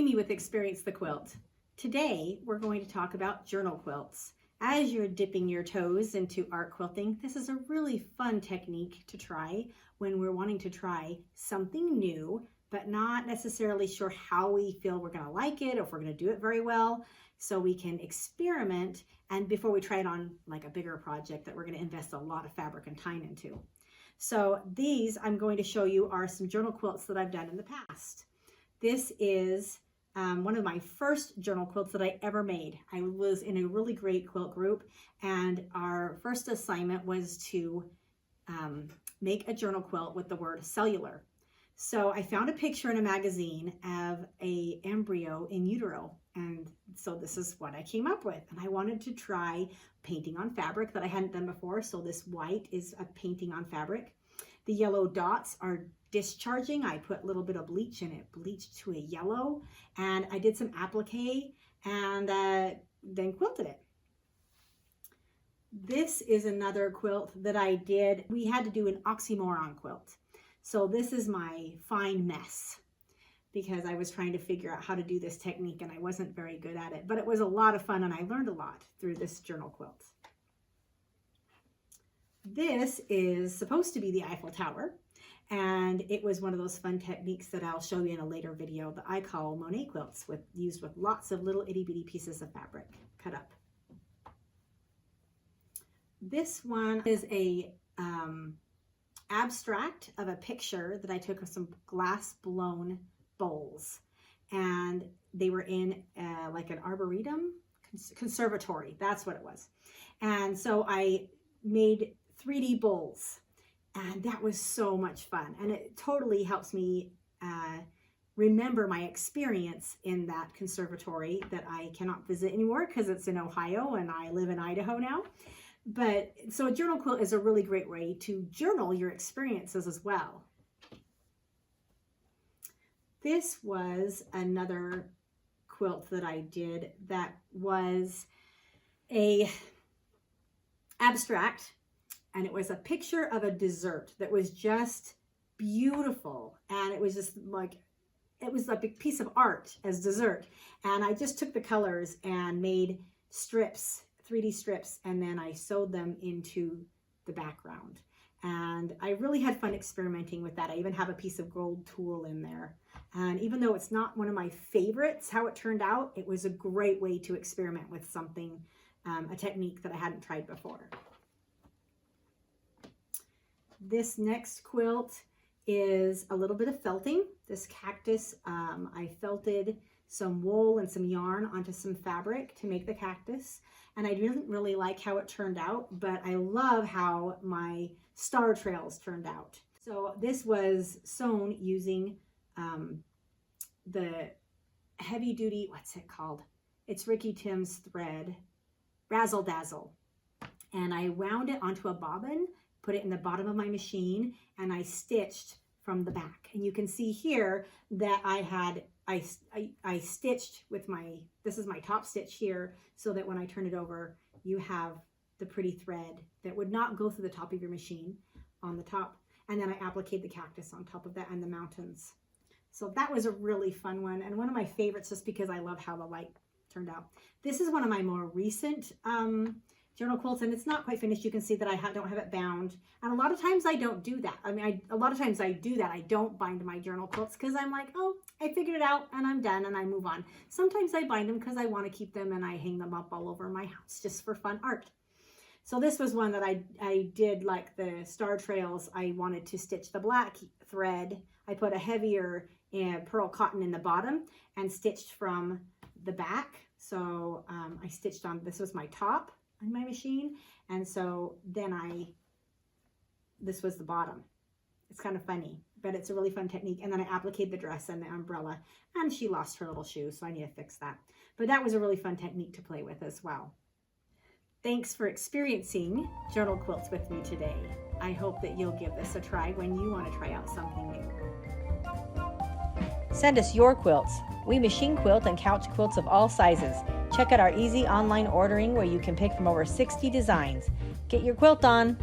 Amy with Experience the Quilt. Today we're going to talk about journal quilts. As you're dipping your toes into art quilting, this is a really fun technique to try when we're wanting to try something new, but not necessarily sure how we feel we're going to like it or if we're going to do it very well. So we can experiment, and before we try it on like a bigger project that we're going to invest a lot of fabric and time into. So these I'm going to show you are some journal quilts that I've done in the past. This is one of my first journal quilts that I ever made. I was in a really great quilt group, and our first assignment was to make a journal quilt with the word cellular. So I found a picture in a magazine of a embryo in utero, and so this is what I came up with. And I wanted to try painting on fabric that I hadn't done before. So this white is a painting on fabric. The yellow dots are discharging. I put a little bit of bleach in it, bleached to a yellow, and I did some applique and then quilted it. This is another quilt that I did. We had to do an oxymoron quilt. So this is my fine mess because I was trying to figure out how to do this technique and I wasn't very good at it, but it was a lot of fun and I learned a lot through this journal quilt. This is supposed to be the Eiffel Tower, and it was one of those fun techniques that I'll show you in a later video that I call Monet quilts, used with lots of little itty bitty pieces of fabric cut up. This one is a abstract of a picture that I took of some glass blown bowls, and they were in like an arboretum conservatory. That's what it was. And so I made 3D bowls, and that was so much fun, and it totally helps me remember my experience in that conservatory that I cannot visit anymore because it's in Ohio and I live in Idaho now. But so a journal quilt is a really great way to journal your experiences as well. This was another quilt that I did that was a abstract, and it was a picture of a dessert that was just beautiful, and it was just like, it was like a piece of art as dessert. And I just took the colors and made strips, 3D strips, and then I sewed them into the background. And I really had fun experimenting with that. I even have a piece of gold tulle in there. And even though it's not one of my favorites, how it turned out, it was a great way to experiment with something, a technique that I hadn't tried before. This next quilt is a little bit of felting. This cactus, I felted some wool and some yarn onto some fabric to make the cactus. And I didn't really like how it turned out, but I love how my star trails turned out. So this was sewn using the heavy duty, what's it called? It's Ricky Tim's thread, Razzle Dazzle. And I wound it onto a bobbin, put it in the bottom of my machine, and I stitched from the back. And you can see here that I stitched with this is my top stitch here, so that when I turn it over, you have the pretty thread that would not go through the top of your machine on the top. And then I appliqued the cactus on top of that and the mountains. So that was a really fun one, and one of my favorites just because I love how the light turned out. This is one of my more recent journal quilts, and it's not quite finished. You can see that I don't have it bound, and a lot of times I don't do that. I mean, a lot of times I do that. I don't bind my journal quilts because I'm like, oh, I figured it out and I'm done and I move on. Sometimes I bind them because I want to keep them and I hang them up all over my house just for fun art. So this was one that I did, like the star trails. I wanted to stitch the black thread. I put a heavier pearl cotton in the bottom and stitched from the back. So I stitched on, this was my top on my machine, and so then this was the bottom. It's kind of funny, but it's a really fun technique. And then I appliqued the dress and the umbrella, and she lost her little shoe, so I need to fix that. But that was a really fun technique to play with as well. Thanks for experiencing journal quilts with me today. I hope that you'll give this a try when you want to try out something new. Send us your quilts. We machine quilt and couch quilts of all sizes. Check out our easy online ordering where you can pick from over 60 designs. Get your quilt on!